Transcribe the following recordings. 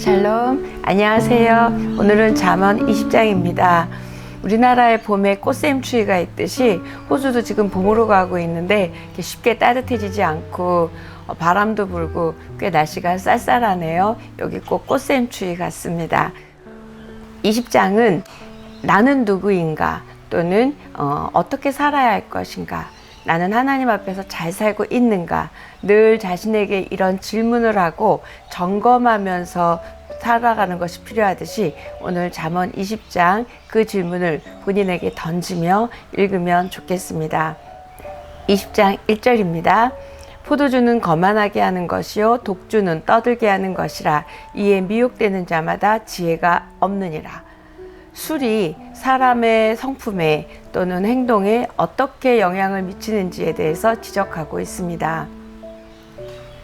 샬롬, 안녕하세요. 오늘은 잠언 20장입니다. 우리나라에 봄에 꽃샘추위가 있듯이 호주도 지금 봄으로 가고 있는데 쉽게 따뜻해지지 않고 바람도 불고 꽤 날씨가 쌀쌀하네요. 여기 꼭 꽃샘추위 같습니다. 20장은 나는 누구인가 또는 어떻게 살아야 할 것인가, 나는 하나님 앞에서 잘 살고 있는가, 늘 자신에게 이런 질문을 하고 점검하면서 살아가는 것이 필요하듯이 오늘 잠언 20장 그 질문을 본인에게 던지며 읽으면 좋겠습니다. 20장 1절입니다. 포도주는 거만하게 하는 것이요 독주는 떠들게 하는 것이라. 이에 미혹되는 자마다 지혜가 없느니라. 술이 사람의 성품에 또는 행동에 어떻게 영향을 미치는지에 대해서 지적하고 있습니다.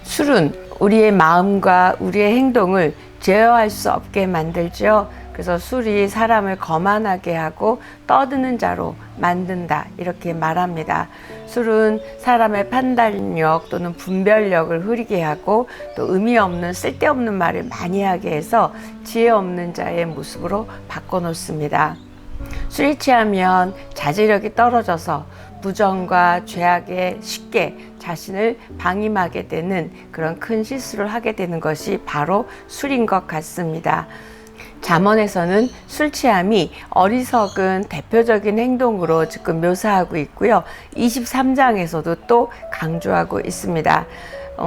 술은 우리의 마음과 우리의 행동을 제어할 수 없게 만들죠. 그래서 술이 사람을 거만하게 하고 떠드는 자로 만든다, 이렇게 말합니다. 술은 사람의 판단력 또는 분별력을 흐리게 하고 또 의미 없는 쓸데없는 말을 많이 하게 해서 지혜 없는 자의 모습으로 바꿔놓습니다. 술이 취하면 자제력이 떨어져서 부정과 죄악에 쉽게 자신을 방임하게 되는 그런 큰 실수를 하게 되는 것이 바로 술인 것 같습니다. 잠언에서는 술 취함이 어리석은 대표적인 행동으로 지금 묘사하고 있고요. 23장에서도 또 강조하고 있습니다.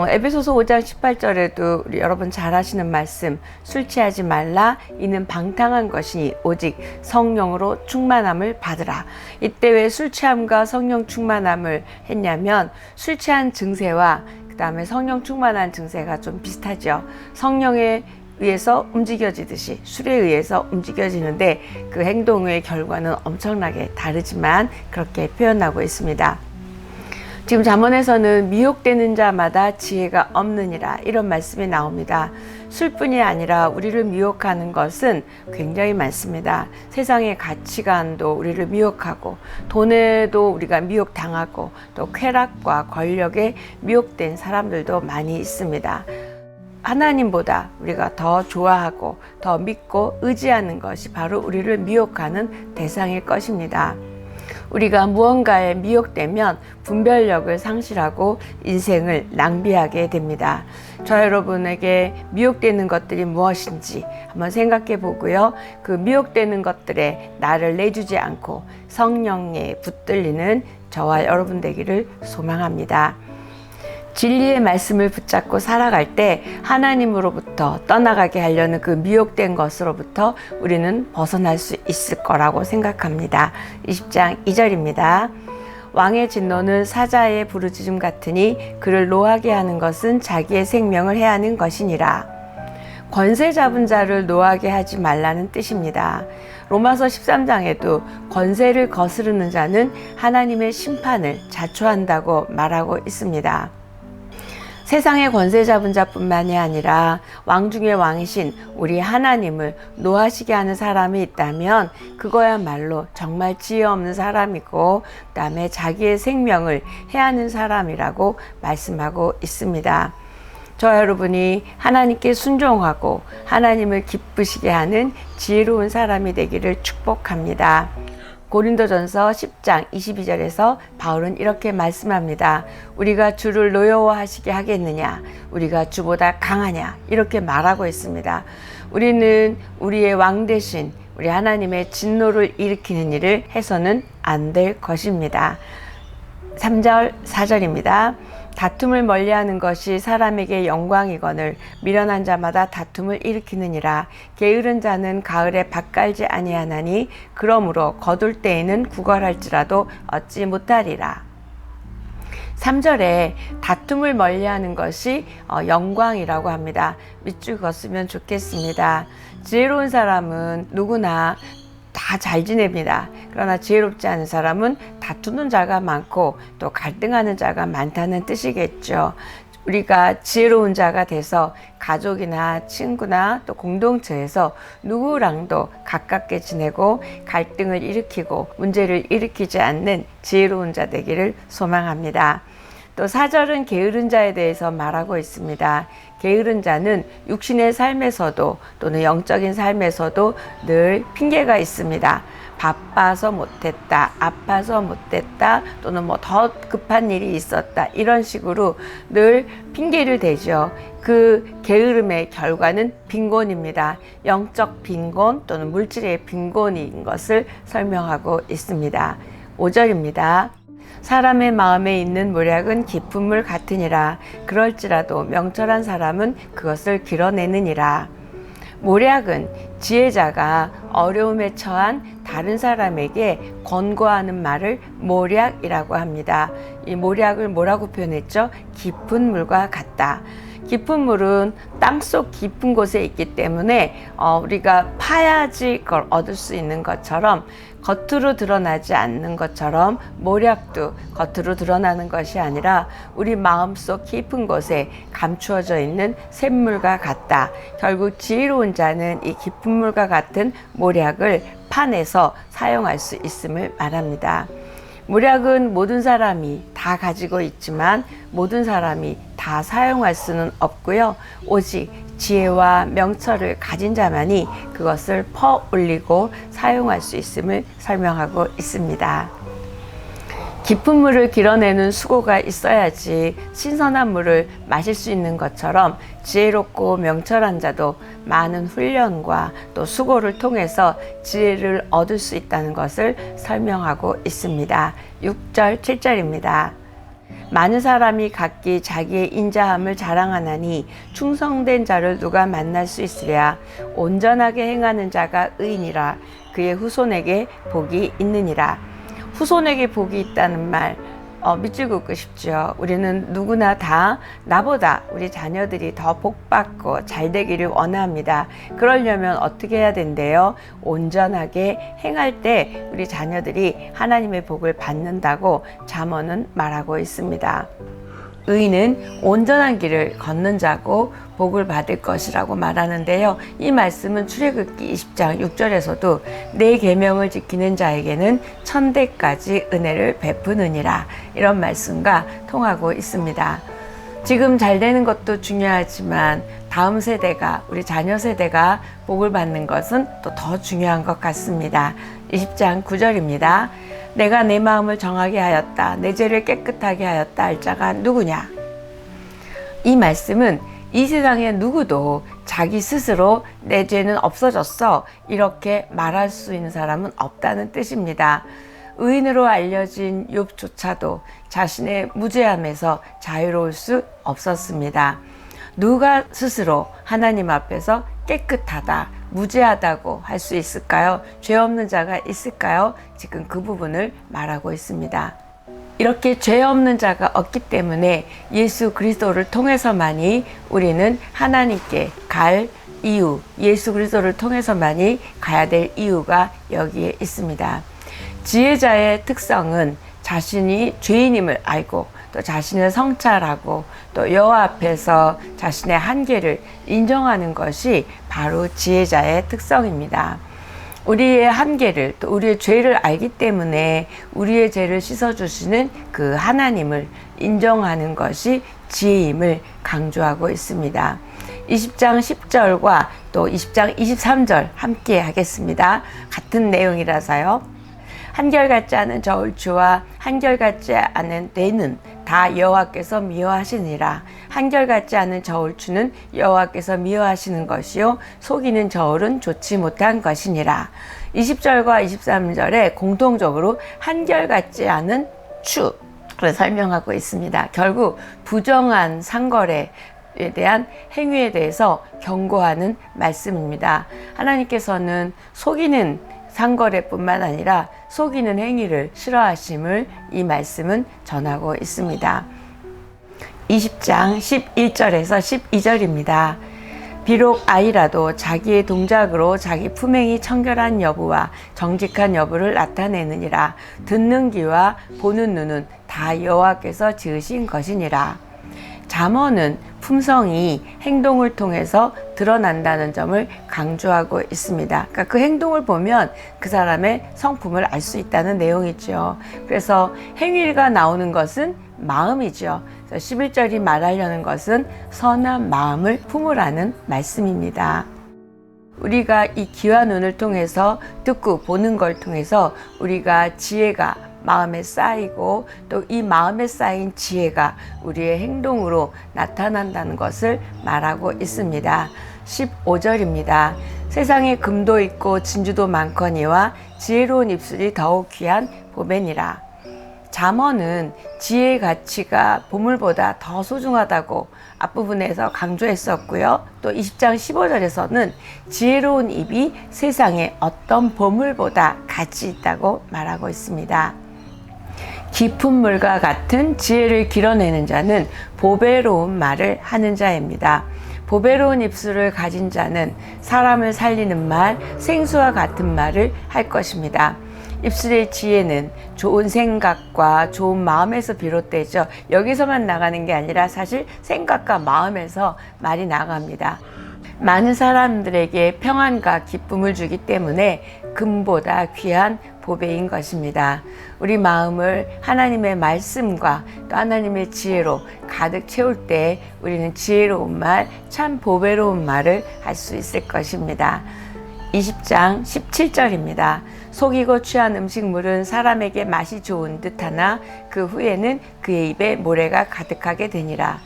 에베소서 5장 18절에도 우리 여러분 잘 아시는 말씀, 술 취하지 말라, 이는 방탕한 것이니 오직 성령으로 충만함을 받으라. 이때 왜 술 취함과 성령 충만함을 했냐면, 술 취한 증세와 그 다음에 성령 충만한 증세가 좀 비슷하죠. 성령에 의해서 움직여지듯이 술에 의해서 움직여지는데 그 행동의 결과는 엄청나게 다르지만 그렇게 표현하고 있습니다. 지금 잠언에서는 미혹되는 자마다 지혜가 없느니라, 이런 말씀이 나옵니다. 술뿐이 아니라 우리를 미혹하는 것은 굉장히 많습니다. 세상의 가치관도 우리를 미혹하고, 돈에도 우리가 미혹당하고, 또 쾌락과 권력에 미혹된 사람들도 많이 있습니다. 하나님보다 우리가 더 좋아하고 더 믿고 의지하는 것이 바로 우리를 미혹하는 대상일 것입니다. 우리가 무언가에 미혹되면 분별력을 상실하고 인생을 낭비하게 됩니다. 저 여러분에게 미혹되는 것들이 무엇인지 한번 생각해 보고요. 그 미혹되는 것들에 나를 내주지 않고 성령에 붙들리는 저와 여러분 되기를 소망합니다. 진리의 말씀을 붙잡고 살아갈 때 하나님으로부터 떠나가게 하려는 그 미혹된 것으로부터 우리는 벗어날 수 있을 거라고 생각합니다. 20장 2절입니다. 왕의 진노는 사자의 부르짖음 같으니 그를 노하게 하는 것은 자기의 생명을 해하는 것이니라. 권세 잡은 자를 노하게 하지 말라는 뜻입니다. 로마서 13장에도 권세를 거스르는 자는 하나님의 심판을 자초한다고 말하고 있습니다. 세상의 권세 잡은 자뿐만이 아니라 왕 중의 왕이신 우리 하나님을 노하시게 하는 사람이 있다면 그거야말로 정말 지혜 없는 사람이고, 그다음에 자기의 생명을 해하는 사람이라고 말씀하고 있습니다. 저 여러분이 하나님께 순종하고 하나님을 기쁘시게 하는 지혜로운 사람이 되기를 축복합니다. 고린도전서 10장 22절에서 바울은 이렇게 말씀합니다. 우리가 주를 노여워하시게 하겠느냐? 우리가 주보다 강하냐? 이렇게 말하고 있습니다. 우리는 우리의 왕 대신 우리 하나님의 진노를 일으키는 일을 해서는 안 될 것입니다. 3절 4절입니다. 다툼을 멀리하는 것이 사람에게 영광이거늘 미련한 자마다 다툼을 일으키느니라. 게으른 자는 가을에 밭 갈지 아니하나니 그러므로 거둘 때에는 구걸할지라도 얻지 못하리라. 3절에 다툼을 멀리하는 것이 영광이라고 합니다. 밑줄 그었으면 좋겠습니다. 지혜로운 사람은 누구나 다 잘 지냅니다. 그러나 지혜롭지 않은 사람은 다투는 자가 많고 또 갈등하는 자가 많다는 뜻이겠죠. 우리가 지혜로운 자가 돼서 가족이나 친구나 또 공동체에서 누구랑도 가깝게 지내고 갈등을 일으키고 문제를 일으키지 않는 지혜로운 자 되기를 소망합니다. 또 4절은 게으른 자에 대해서 말하고 있습니다. 게으른 자는 육신의 삶에서도 또는 영적인 삶에서도 늘 핑계가 있습니다. 바빠서 못했다, 아파서 못했다, 또는 뭐 더 급한 일이 있었다, 이런 식으로 늘 핑계를 대죠. 그 게으름의 결과는 빈곤입니다. 영적 빈곤 또는 물질의 빈곤인 것을 설명하고 있습니다. 5절입니다. 사람의 마음에 있는 모략은 깊은 물 같으니라. 그럴지라도 명철한 사람은 그것을 길어내느니라. 모략은 지혜자가 어려움에 처한 다른 사람에게 권고하는 말을 모략이라고 합니다. 이 모략을 뭐라고 표현했죠? 깊은 물과 같다. 깊은 물은 땅속 깊은 곳에 있기 때문에 우리가 파야지 그걸 얻을 수 있는 것처럼, 겉으로 드러나지 않는 것처럼 모략도 겉으로 드러나는 것이 아니라 우리 마음속 깊은 곳에 감추어져 있는 샘물과 같다. 결국 지혜로운 자는 이 깊은 물과 같은 모략을 파내서 사용할 수 있음을 말합니다. 모략은 모든 사람이 다 가지고 있지만 모든 사람이 다 사용할 수는 없고요. 오직 지혜와 명철을 가진 자만이 그것을 퍼올리고 사용할 수 있음을 설명하고 있습니다. 깊은 물을 길어내는 수고가 있어야지 신선한 물을 마실 수 있는 것처럼 지혜롭고 명철한 자도 많은 훈련과 또 수고를 통해서 지혜를 얻을 수 있다는 것을 설명하고 있습니다. 6절, 7절입니다. 많은 사람이 각기 자기의 인자함을 자랑하나니 충성된 자를 누가 만날 수 있으랴. 온전하게 행하는 자가 의인이라. 그의 후손에게 복이 있느니라. 후손에게 복이 있다는 말 밑줄 긋고 싶죠. 우리는 누구나 다 나보다 우리 자녀들이 더 복받고 잘 되기를 원합니다. 그러려면 어떻게 해야 된대요? 온전하게 행할 때 우리 자녀들이 하나님의 복을 받는다고 잠언은 말하고 있습니다. 의인은 온전한 길을 걷는 자고 복을 받을 것이라고 말하는데요. 이 말씀은 출애굽기 20장 6절에서도 내 계명을 지키는 자에게는 천대까지 은혜를 베푸느니라, 이런 말씀과 통하고 있습니다. 지금 잘 되는 것도 중요하지만 다음 세대가, 우리 자녀 세대가 복을 받는 것은 또 더 중요한 것 같습니다. 20장 9절입니다. 내가 내 마음을 정하게 하였다. 내 죄를 깨끗하게 하였다 할 자가 누구냐? 이 말씀은 이 세상에 누구도 자기 스스로 내 죄는 없어졌어 이렇게 말할 수 있는 사람은 없다는 뜻입니다. 의인으로 알려진 욥조차도 자신의 무죄함에서 자유로울 수 없었습니다. 누가 스스로 하나님 앞에서 깨끗하다, 무죄하다고 할 수 있을까요? 죄 없는 자가 있을까요? 지금 그 부분을 말하고 있습니다. 이렇게 죄 없는 자가 없기 때문에 예수 그리스도를 통해서만이 우리는 하나님께 갈 이유, 예수 그리스도를 통해서만이 가야 될 이유가 여기에 있습니다. 지혜자의 특성은 자신이 죄인임을 알고 또 자신을 성찰하고 또 여호와 앞에서 자신의 한계를 인정하는 것이 바로 지혜자의 특성입니다. 우리의 한계를 또 우리의 죄를 알기 때문에 우리의 죄를 씻어주시는 그 하나님을 인정하는 것이 지혜임을 강조하고 있습니다. 20장 10절과 또 20장 23절 함께 하겠습니다. 같은 내용이라서요. 한결같지 않은 저울추와 한결같지 않은 뇌는 다 여호와께서 미워하시니라. 한결같지 않은 저울추는 여호와께서 미워하시는 것이요 속이는 저울은 좋지 못한 것이니라. 20절과 23절에 공통적으로 한결같지 않은 추를 설명하고 있습니다. 결국 부정한 상거래에 대한 행위에 대해서 경고하는 말씀입니다. 하나님께서는 속이는 상거래뿐만 아니라 속이는 행위를 싫어하심을 이 말씀은 전하고 있습니다. 20장 11절에서 12절입니다. 비록 아이라도 자기의 동작으로 자기 품행이 청결한 여부와 정직한 여부를 나타내느니라. 듣는 귀와 보는 눈은 다 여호와께서 지으신 것이니라. 잠언은 품성이 행동을 통해서 드러난다는 점을 강조하고 있습니다. 그러니까 그 행동을 보면 그 사람의 성품을 알 수 있다는 내용이죠. 그래서 행위가 나오는 것은 마음이죠. 그래서 11절이 말하려는 것은 선한 마음을 품으라는 말씀입니다. 우리가 이 귀와 눈을 통해서 듣고 보는 걸 통해서 우리가 지혜가 마음에 쌓이고 또 이 마음에 쌓인 지혜가 우리의 행동으로 나타난다는 것을 말하고 있습니다. 15절입니다. 세상에 금도 있고 진주도 많거니와 지혜로운 입술이 더욱 귀한 보배니라. 잠언은 지혜의 가치가 보물보다 더 소중하다고 앞부분에서 강조했었고요. 또 20장 15절에서는 지혜로운 입이 세상에 어떤 보물보다 가치 있다고 말하고 있습니다. 깊은 물과 같은 지혜를 길어내는 자는 보배로운 말을 하는 자입니다. 보배로운 입술을 가진 자는 사람을 살리는 말, 생수와 같은 말을 할 것입니다. 입술의 지혜는 좋은 생각과 좋은 마음에서 비롯되죠. 여기서만 나가는 게 아니라 사실 생각과 마음에서 말이 나갑니다. 많은 사람들에게 평안과 기쁨을 주기 때문에 금보다 귀한 보배인 것입니다. 우리 마음을 하나님의 말씀과 또 하나님의 지혜로 가득 채울 때 우리는 지혜로운 말, 참 보배로운 말을 할 수 있을 것입니다. 20장 17절입니다. 속이고 취한 음식물은 사람에게 맛이 좋은 듯하나 그 후에는 그의 입에 모래가 가득하게 되니라.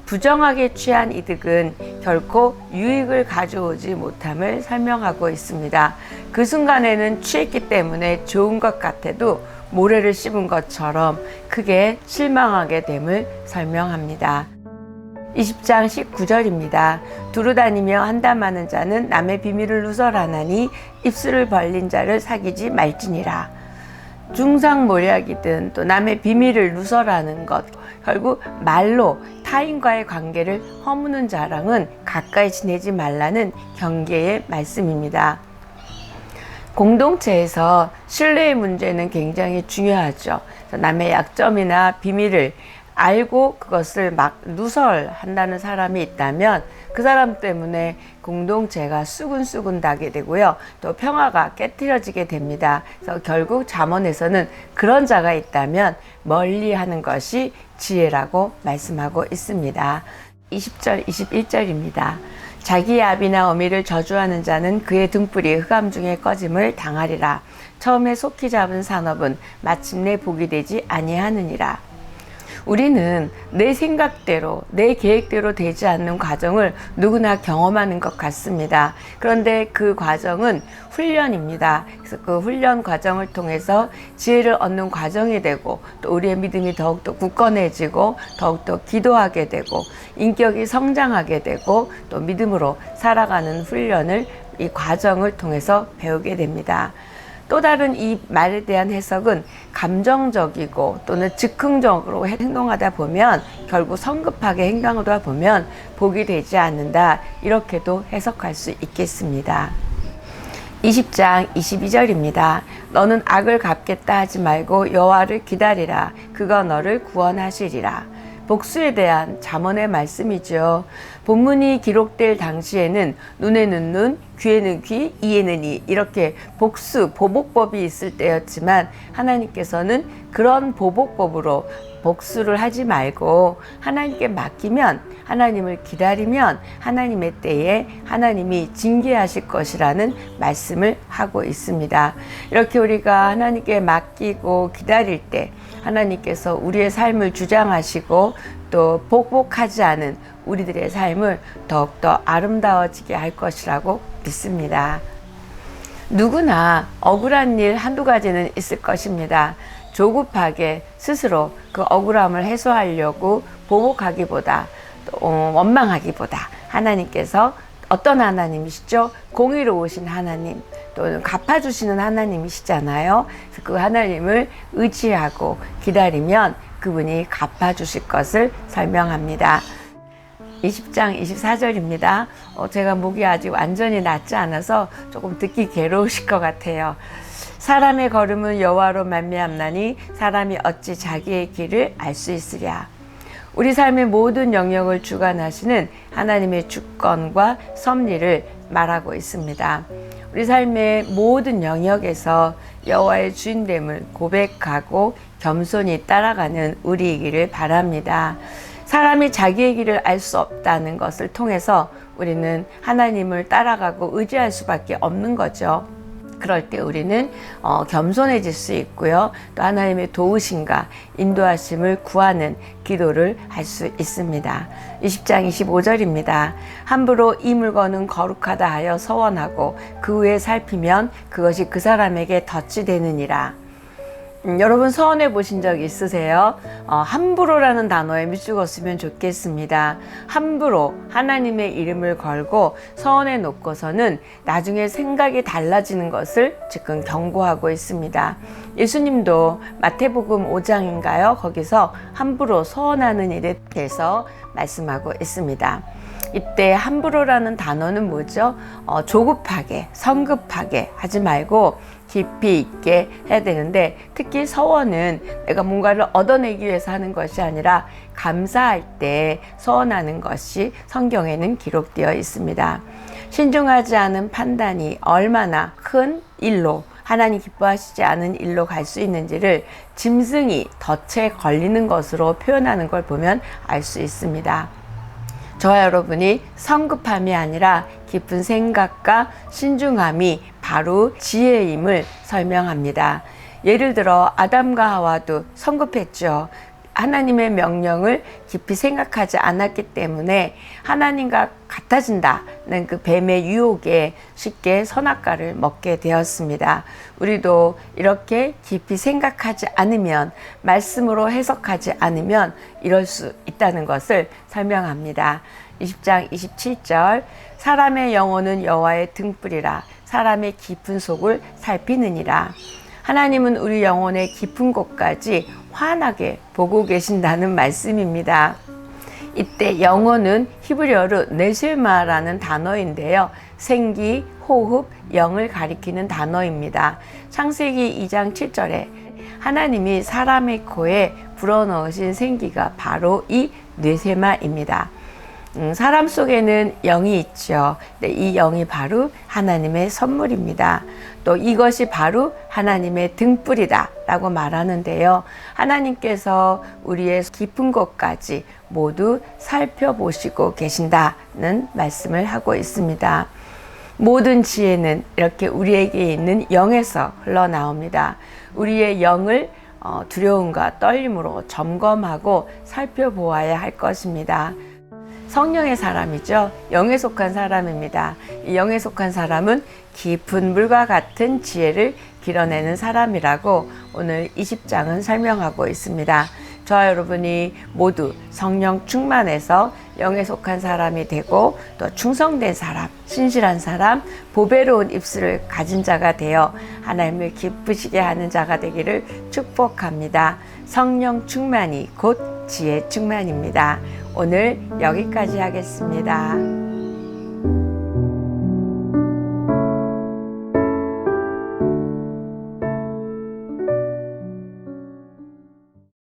부정하게 취한 이득은 결코 유익을 가져오지 못함을 설명하고 있습니다. 그 순간에는 취했기 때문에 좋은 것 같아도 모래를 씹은 것처럼 크게 실망하게 됨을 설명합니다. 20장 19절입니다. 두루다니며 한담하는 자는 남의 비밀을 누설하나니 입술을 벌린 자를 사귀지 말지니라. 중상모략이든 또 남의 비밀을 누설하는 것, 결국 말로 타인과의 관계를 허무는 자랑은 가까이 지내지 말라는 경계의 말씀입니다. 공동체에서 신뢰의 문제는 굉장히 중요하죠. 남의 약점이나 비밀을 알고 그것을 막 누설한다는 사람이 있다면 그 사람 때문에 공동체가 수군수군 나게 되고요. 또 평화가 깨트려지게 됩니다. 그래서 결국 잠언에서는 그런 자가 있다면 멀리하는 것이 지혜라고 말씀하고 있습니다. 20절, 21절입니다. 자기의 아비나 어미를 저주하는 자는 그의 등불이 흑암 중에 꺼짐을 당하리라. 처음에 속히 잡은 산업은 마침내 복이 되지 아니하느니라. 우리는 내 생각대로, 내 계획대로 되지 않는 과정을 누구나 경험하는 것 같습니다. 그런데 그 과정은 훈련입니다. 그래서 그 훈련 과정을 통해서 지혜를 얻는 과정이 되고 또 우리의 믿음이 더욱더 굳건해지고 더욱더 기도하게 되고 인격이 성장하게 되고 또 믿음으로 살아가는 훈련을 이 과정을 통해서 배우게 됩니다. 또 다른 이 말에 대한 해석은 감정적이고 또는 즉흥적으로 행동하다 보면 결국 성급하게 행동하다 보면 복이 되지 않는다. 이렇게도 해석할 수 있겠습니다. 20장 22절입니다. 너는 악을 갚겠다 하지 말고 여호와를 기다리라. 그가 너를 구원하시리라. 복수에 대한 잠언의 말씀이죠. 본문이 기록될 당시에는 눈에는 눈, 귀에는 귀, 이에는 이 이렇게 복수, 보복법이 있을 때였지만 하나님께서는 그런 보복법으로 복수를 하지 말고 하나님께 맡기면 하나님을 기다리면 하나님의 때에 하나님이 징계하실 것이라는 말씀을 하고 있습니다. 이렇게 우리가 하나님께 맡기고 기다릴 때 하나님께서 우리의 삶을 주장하시고 또 복복하지 않은 우리들의 삶을 더욱더 아름다워지게 할 것이라고 믿습니다. 누구나 억울한 일 한두 가지는 있을 것입니다. 조급하게 스스로 그 억울함을 해소하려고 보복하기보다 원망하기보다 하나님께서 어떤 하나님이시죠? 공의로우신 하나님 또는 갚아주시는 하나님이시잖아요. 그래서 그 하나님을 의지하고 기다리면 그분이 갚아주실 것을 설명합니다. 20장 24절입니다. 제가 목이 아직 완전히 낫지 않아서 조금 듣기 괴로우실 것 같아요. 사람의 걸음은 여호와로 말미암나니 사람이 어찌 자기의 길을 알 수 있으랴. 우리 삶의 모든 영역을 주관하시는 하나님의 주권과 섭리를 말하고 있습니다. 우리 삶의 모든 영역에서 여호와의 주인됨을 고백하고 겸손히 따라가는 우리이기를 바랍니다. 사람이 자기의 길을 알 수 없다는 것을 통해서 우리는 하나님을 따라가고 의지할 수밖에 없는 거죠. 그럴 때 우리는 겸손해질 수 있고요. 또 하나님의 도우심과 인도하심을 구하는 기도를 할 수 있습니다. 20장 25절입니다. 함부로 이 물건은 거룩하다 하여 서원하고 그 후에 살피면 그것이 그 사람에게 덫이 되느니라. 여러분 서원해 보신 적 있으세요? 함부로라는 단어에 밑죽었으면 좋겠습니다. 함부로 하나님의 이름을 걸고 서원해 놓고서는 나중에 생각이 달라지는 것을 지금 경고하고 있습니다. 예수님도 마태복음 5장인가요? 거기서 함부로 서원하는 일에 대해서 말씀하고 있습니다. 이때 함부로라는 단어는 뭐죠? 조급하게, 성급하게 하지 말고 깊이 있게 해야 되는데, 특히 서원은 내가 뭔가를 얻어내기 위해서 하는 것이 아니라 감사할 때 서원하는 것이 성경에는 기록되어 있습니다. 신중하지 않은 판단이 얼마나 큰 일로, 하나님 기뻐하시지 않은 일로 갈 수 있는지를 짐승이 덫에 걸리는 것으로 표현하는 걸 보면 알 수 있습니다. 저와 여러분이 성급함이 아니라 깊은 생각과 신중함이 바로 지혜임을 설명합니다. 예를 들어 아담과 하와도 성급했죠. 하나님의 명령을 깊이 생각하지 않았기 때문에 하나님과 같아진다는 그 뱀의 유혹에 쉽게 선악과를 먹게 되었습니다. 우리도 이렇게 깊이 생각하지 않으면, 말씀으로 해석하지 않으면 이럴 수 있다는 것을 설명합니다. 20장 27절, 사람의 영혼은 여호와의 등불이라 사람의 깊은 속을 살피느니라. 하나님은 우리 영혼의 깊은 곳까지 환하게 보고 계신다는 말씀입니다. 이때 영혼은 히브리어로 네쉐마라는 단어인데요. 생기, 호흡, 영을 가리키는 단어입니다. 창세기 2장 7절에 하나님이 사람의 코에 불어넣으신 생기가 바로 이 뇌세마입니다. 사람 속에는 영이 있죠. 이 영이 바로 하나님의 선물입니다. 또 이것이 바로 하나님의 등불이다 라고 말하는데요. 하나님께서 우리의 깊은 곳까지 모두 살펴보시고 계신다는 말씀을 하고 있습니다. 모든 지혜는 이렇게 우리에게 있는 영에서 흘러나옵니다. 우리의 영을 두려움과 떨림으로 점검하고 살펴보아야 할 것입니다. 성령의 사람이죠. 영에 속한 사람입니다. 이 영에 속한 사람은 깊은 물과 같은 지혜를 길어내는 사람이라고 오늘 20장은 설명하고 있습니다. 저와 여러분이 모두 성령 충만해서 영에 속한 사람이 되고 또 충성된 사람, 신실한 사람, 보배로운 입술을 가진 자가 되어 하나님을 기쁘시게 하는 자가 되기를 축복합니다. 성령 충만이 곧 지혜 충만입니다. 오늘 여기까지 하겠습니다.